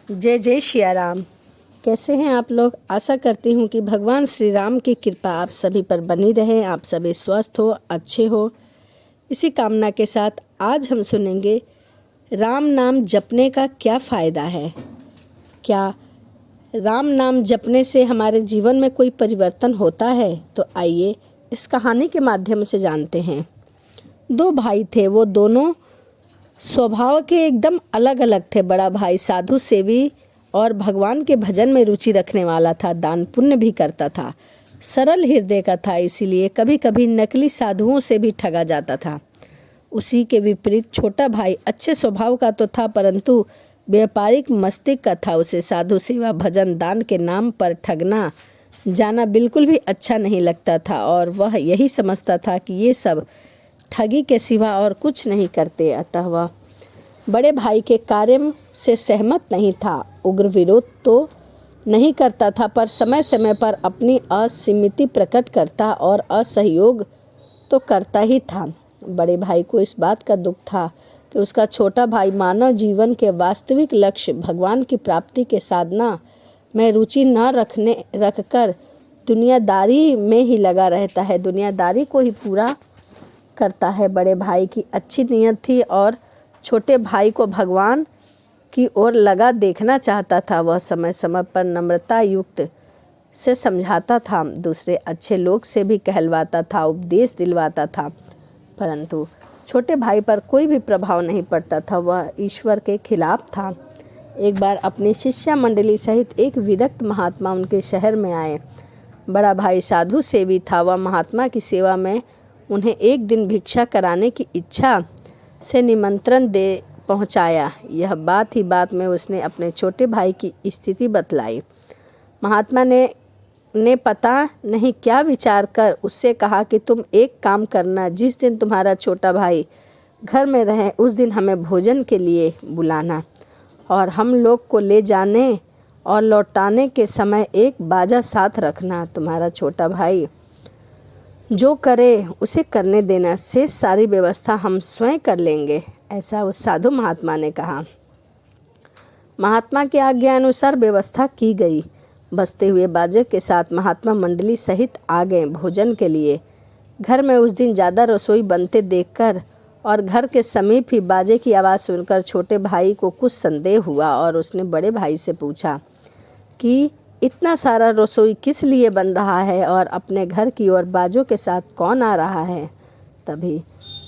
जय जय सिया राम। कैसे हैं आप लोग। आशा करती हूँ कि भगवान श्री राम की कृपा आप सभी पर बनी रहे, आप सभी स्वस्थ हो, अच्छे हो। इसी कामना के साथ आज हम सुनेंगे राम नाम जपने का क्या फ़ायदा है। क्या राम नाम जपने से हमारे जीवन में कोई परिवर्तन होता है? तो आइए इस कहानी के माध्यम से जानते हैं। दो भाई थे, वो दोनों स्वभाव के एकदम अलग अलग थे। बड़ा भाई साधु सेवी और भगवान के भजन में रुचि रखने वाला था, दान पुण्य भी करता था, सरल हृदय का था, इसीलिए कभी कभी नकली साधुओं से भी ठगा जाता था। उसी के विपरीत छोटा भाई अच्छे स्वभाव का तो था, परंतु व्यापारिक मस्तिष्क का था। उसे साधु सेवा भजन दान के नाम पर ठगना जाना बिल्कुल भी अच्छा नहीं लगता था और वह यही समझता था कि ये सब ठगी के सिवा और कुछ नहीं करते। अतः वह बड़े भाई के कार्य से सहमत नहीं था। उग्र विरोध तो नहीं करता था, पर समय समय पर अपनी असहमति प्रकट करता और असहयोग तो करता ही था। बड़े भाई को इस बात का दुख था कि उसका छोटा भाई मानव जीवन के वास्तविक लक्ष्य भगवान की प्राप्ति के साधना में रुचि न रखकर दुनियादारी में ही लगा रहता है, दुनियादारी को ही पूरा करता है। बड़े भाई की अच्छी नीयत थी और छोटे भाई को भगवान की ओर लगा देखना चाहता था। वह समय समय पर नम्रता युक्त से समझाता था, दूसरे अच्छे लोग से भी कहलवाता था, उपदेश दिलवाता था, परंतु छोटे भाई पर कोई भी प्रभाव नहीं पड़ता था। वह ईश्वर के खिलाफ था। एक बार अपनी शिष्य मंडली सहित एक विरक्त महात्मा उनके शहर में आए। बड़ा भाई साधु सेवी था। वह महात्मा की सेवा में उन्हें एक दिन भिक्षा कराने की इच्छा से निमंत्रण दे पहुंचाया। यह बात ही बात में उसने अपने छोटे भाई की स्थिति बतलाई। महात्मा ने पता नहीं क्या विचार कर उससे कहा कि तुम एक काम करना, जिस दिन तुम्हारा छोटा भाई घर में रहे उस दिन हमें भोजन के लिए बुलाना और हम लोग को ले जाने और लौटाने के समय एक बाजा साथ रखना। तुम्हारा छोटा भाई जो करे उसे करने देना, से सारी व्यवस्था हम स्वयं कर लेंगे, ऐसा उस साधु महात्मा ने कहा। महात्मा की आज्ञा अनुसार व्यवस्था की गई। बजते हुए बाजे के साथ महात्मा मंडली सहित आ गए भोजन के लिए। घर में उस दिन ज़्यादा रसोई बनते देखकर और घर के समीप ही बाजे की आवाज़ सुनकर छोटे भाई को कुछ संदेह हुआ और उसने बड़े भाई से पूछा कि इतना सारा रसोई किस लिए बन रहा है और अपने घर की ओर बाजों के साथ कौन आ रहा है। तभी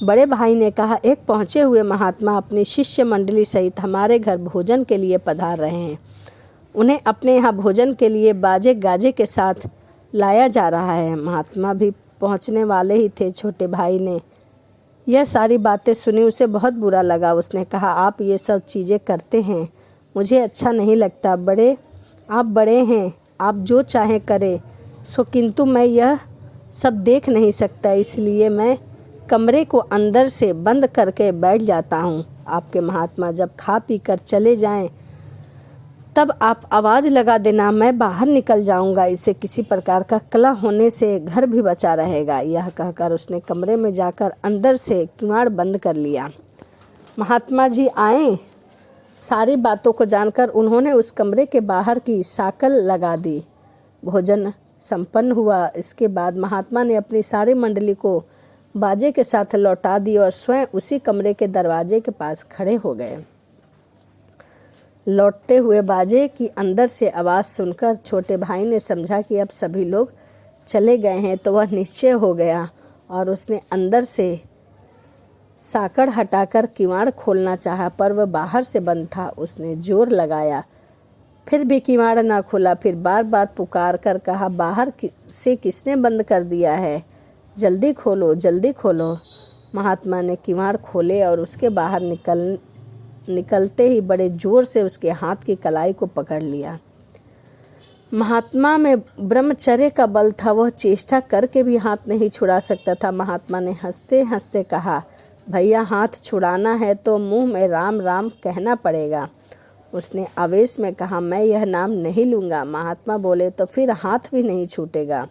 बड़े भाई ने कहा, एक पहुँचे हुए महात्मा अपनी शिष्य मंडली सहित हमारे घर भोजन के लिए पधार रहे हैं। उन्हें अपने यहाँ भोजन के लिए बाजे गाजे के साथ लाया जा रहा है। महात्मा भी पहुँचने वाले ही थे। छोटे भाई ने यह सारी बातें सुनी, उसे बहुत बुरा लगा। उसने कहा, आप ये सब चीज़ें करते हैं, मुझे अच्छा नहीं लगता। आप बड़े हैं, आप जो चाहें करें सो, किंतु मैं यह सब देख नहीं सकता, इसलिए मैं कमरे को अंदर से बंद करके बैठ जाता हूँ। आपके महात्मा जब खा पी कर चले जाएं तब आप आवाज़ लगा देना, मैं बाहर निकल जाऊंगा। इससे किसी प्रकार का कलह होने से घर भी बचा रहेगा। यह कहकर उसने कमरे में जाकर अंदर से किवाड़ बंद कर लिया। महात्मा जी आए। सारी बातों को जानकर उन्होंने उस कमरे के बाहर की साकल लगा दी। भोजन संपन्न हुआ। इसके बाद महात्मा ने अपनी सारी मंडली को बाजे के साथ लौटा दी और स्वयं उसी कमरे के दरवाजे के पास खड़े हो गए। लौटते हुए बाजे की अंदर से आवाज़ सुनकर छोटे भाई ने समझा कि अब सभी लोग चले गए हैं, तो वह निश्चय हो गया और उसने अंदर से साकड़ हटाकर किवाड़ खोलना चाहा, पर वह बाहर से बंद था। उसने जोर लगाया, फिर भी किवाड़ ना खुला। फिर बार बार पुकार कर कहा, बाहर से किसने बंद कर दिया है, जल्दी खोलो, जल्दी खोलो। महात्मा ने किवाड़ खोले और उसके बाहर निकलते ही बड़े जोर से उसके हाथ की कलाई को पकड़ लिया। महात्मा में ब्रह्मचर्य का बल था, वह चेष्टा करके भी हाथ नहीं छुड़ा सकता था। महात्मा ने हंसते हंसते कहा, भैया हाथ छुड़ाना है तो मुंह में राम राम कहना पड़ेगा। उसने आवेश में कहा, मैं यह नाम नहीं लूँगा। महात्मा बोले, तो फिर हाथ भी नहीं छूटेगा।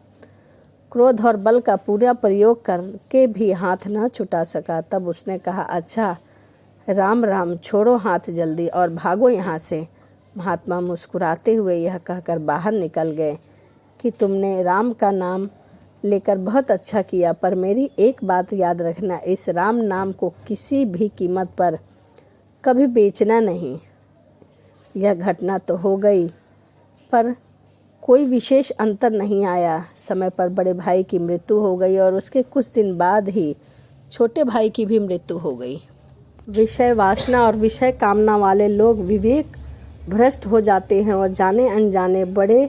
क्रोध और बल का पूरा प्रयोग करके भी हाथ न छुटा सका। तब उसने कहा, अच्छा राम राम, छोड़ो हाथ जल्दी और भागो यहाँ से। महात्मा मुस्कुराते हुए यह कहकर बाहर निकल गए कि तुमने राम का नाम लेकर बहुत अच्छा किया, पर मेरी एक बात याद रखना, इस राम नाम को किसी भी कीमत पर कभी बेचना नहीं। यह घटना तो हो गई, पर कोई विशेष अंतर नहीं आया। समय पर बड़े भाई की मृत्यु हो गई और उसके कुछ दिन बाद ही छोटे भाई की भी मृत्यु हो गई। विषय वासना और विषय कामना वाले लोग विवेक भ्रष्ट हो जाते हैं और जाने अनजाने बड़े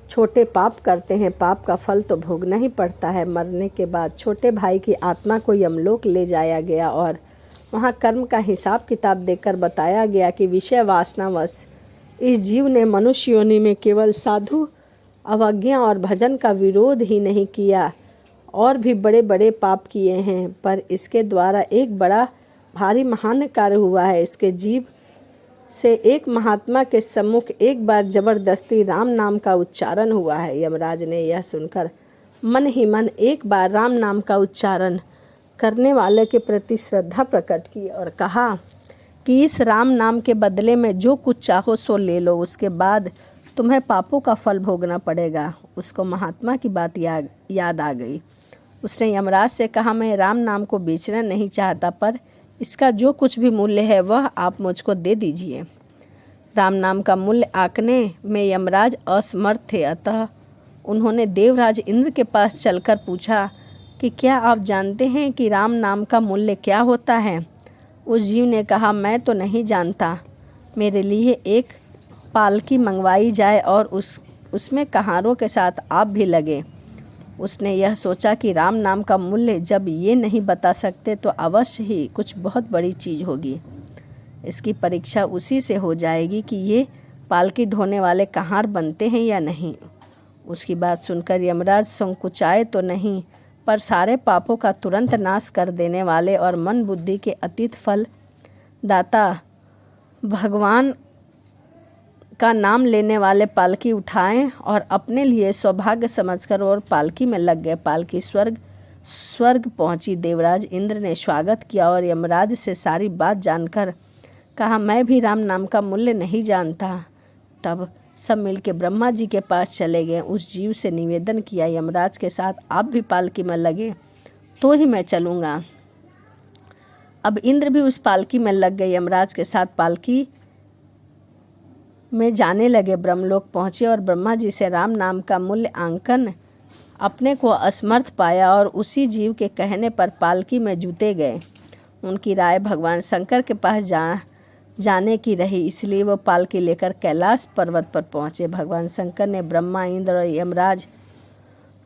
छोटे पाप करते हैं। पाप का फल तो भोगना ही पड़ता है। मरने के बाद छोटे भाई की आत्मा को यमलोक ले जाया गया और वहाँ कर्म का हिसाब किताब देकर बताया गया कि विषय वासनावश इस जीव ने मनुष्य योनि में केवल साधु अवज्ञा और भजन का विरोध ही नहीं किया, और भी बड़े बड़े पाप किए हैं, पर इसके द्वारा एक बड़ा भारी महान कार्य हुआ है। इसके जीव से एक महात्मा के सम्मुख एक बार जबरदस्ती राम नाम का उच्चारण हुआ है। यमराज ने यह सुनकर मन ही मन एक बार राम नाम का उच्चारण करने वाले के प्रति श्रद्धा प्रकट की और कहा कि इस राम नाम के बदले में जो कुछ चाहो सो ले लो, उसके बाद तुम्हें पापों का फल भोगना पड़ेगा। उसको महात्मा की बात याद आ गई। उसने यमराज से कहा, मैं राम नाम को बेचना नहीं चाहता, पर इसका जो कुछ भी मूल्य है वह आप मुझको दे दीजिए। राम नाम का मूल्य आंकने में यमराज असमर्थ थे, अतः उन्होंने देवराज इंद्र के पास चलकर पूछा कि क्या आप जानते हैं कि राम नाम का मूल्य क्या होता है? उस जीव ने कहा, मैं तो नहीं जानता। मेरे लिए एक पालकी मंगवाई जाए और उसमें कहारों के साथ आप भी लगे। उसने यह सोचा कि राम नाम का मूल्य जब ये नहीं बता सकते तो अवश्य ही कुछ बहुत बड़ी चीज़ होगी। इसकी परीक्षा उसी से हो जाएगी कि ये पालकी ढोने वाले कहार बनते हैं या नहीं। उसकी बात सुनकर यमराज संकुचाए तो नहीं, पर सारे पापों का तुरंत नाश कर देने वाले और मन बुद्धि के अतीत फल दाता भगवान का नाम लेने वाले पालकी उठाएं और अपने लिए सौभाग्य समझकर और पालकी में लग गए। पालकी स्वर्ग पहुंची। देवराज इंद्र ने स्वागत किया और यमराज से सारी बात जानकर कहा, मैं भी राम नाम का मूल्य नहीं जानता। तब सब मिलकर ब्रह्मा जी के पास चले गए। उस जीव से निवेदन किया, यमराज के साथ आप भी पालकी में लगे तो ही मैं चलूँगा। अब इंद्र भी उस पालकी में लग गए। यमराज के साथ पालकी में जाने लगे। ब्रह्मलोक पहुँचे और ब्रह्मा जी से राम नाम का मूल्य आंकन अपने को असमर्थ पाया और उसी जीव के कहने पर पालकी में जुटे गए। उनकी राय भगवान शंकर के पास जाने की रही, इसलिए वो पालकी लेकर कैलाश पर्वत पर पहुँचे। भगवान शंकर ने ब्रह्मा, इंद्र और यमराज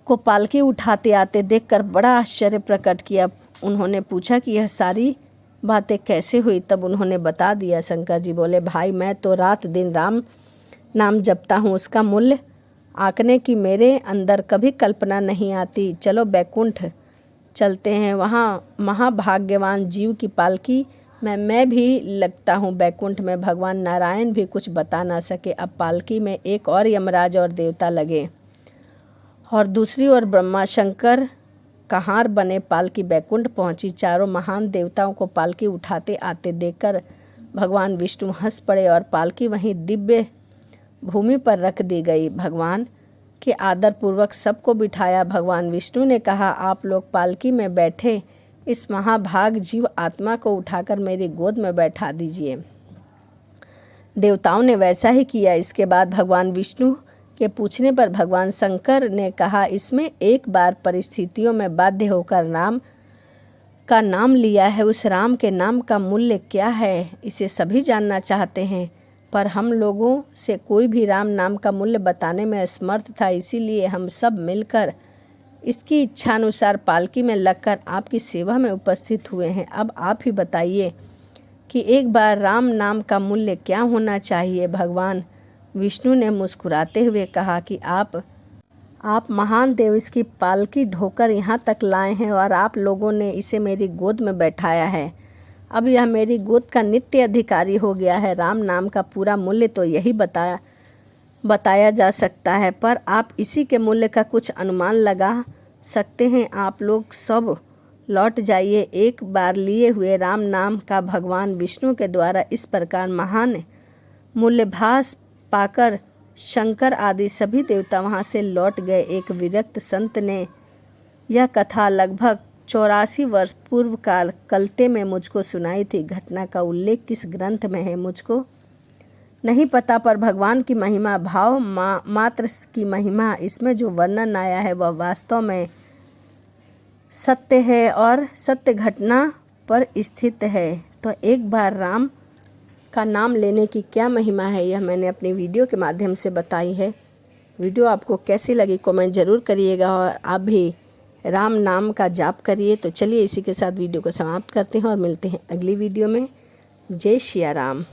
को पालकी उठाते आते देखकर बड़ा आश्चर्य प्रकट किया। उन्होंने पूछा कि यह सारी बातें कैसे हुई? तब उन्होंने बता दिया। शंकर जी बोले, भाई मैं तो रात दिन राम नाम जपता हूँ, उसका मूल्य आंकने की मेरे अंदर कभी कल्पना नहीं आती। चलो बैकुंठ चलते हैं, वहाँ महाभाग्यवान जीव की पालकी में मैं भी लगता हूँ। बैकुंठ में भगवान नारायण भी कुछ बता ना सके। अब पालकी में एक और यमराज और देवता लगे और दूसरी ओर ब्रह्मा शंकर कहार बने। पालकी बैकुंठ पहुंची। चारों महान देवताओं को पालकी उठाते आते देखकर भगवान विष्णु हंस पड़े और पालकी वहीं दिव्य भूमि पर रख दी गई। भगवान के आदर पूर्वक सबको बिठाया। भगवान विष्णु ने कहा, आप लोग पालकी में बैठे इस महाभाग जीव आत्मा को उठाकर मेरी गोद में बैठा दीजिए। देवताओं ने वैसा ही किया। इसके बाद भगवान विष्णु के पूछने पर भगवान शंकर ने कहा, इसमें एक बार परिस्थितियों में बाध्य होकर राम का नाम लिया है, उस राम के नाम का मूल्य क्या है, इसे सभी जानना चाहते हैं, पर हम लोगों से कोई भी राम नाम का मूल्य बताने में असमर्थ था। इसीलिए हम सब मिलकर इसकी इच्छानुसार पालकी में लगकर आपकी सेवा में उपस्थित हुए हैं। अब आप ही बताइए कि एक बार राम नाम का मूल्य क्या होना चाहिए? भगवान विष्णु ने मुस्कुराते हुए कहा कि आप महान देव इसकी पालकी ढोकर यहाँ तक लाए हैं और आप लोगों ने इसे मेरी गोद में बैठाया है। अब यह मेरी गोद का नित्य अधिकारी हो गया है। राम नाम का पूरा मूल्य तो यही बताया जा सकता है, पर आप इसी के मूल्य का कुछ अनुमान लगा सकते हैं। आप लोग सब लौट जाइए। एक बार लिए हुए राम नाम का भगवान विष्णु के द्वारा इस प्रकार महान मूल्यभास पाकर शंकर आदि सभी देवता वहाँ से लौट गए। एक विरक्त संत ने यह कथा लगभग 84 वर्ष पूर्व काल कलते में मुझको सुनाई थी। घटना का उल्लेख किस ग्रंथ में है मुझको नहीं पता, पर भगवान की महिमा, भाव मात्र की महिमा, इसमें जो वर्णन आया है वह वास्तव में सत्य है और सत्य घटना पर स्थित है। तो एक बार राम का नाम लेने की क्या महिमा है, यह मैंने अपनी वीडियो के माध्यम से बताई है। वीडियो आपको कैसी लगी कमेंट ज़रूर करिएगा और आप भी राम नाम का जाप करिए। तो चलिए इसी के साथ वीडियो को समाप्त करते हैं और मिलते हैं अगली वीडियो में। जय सिया राम।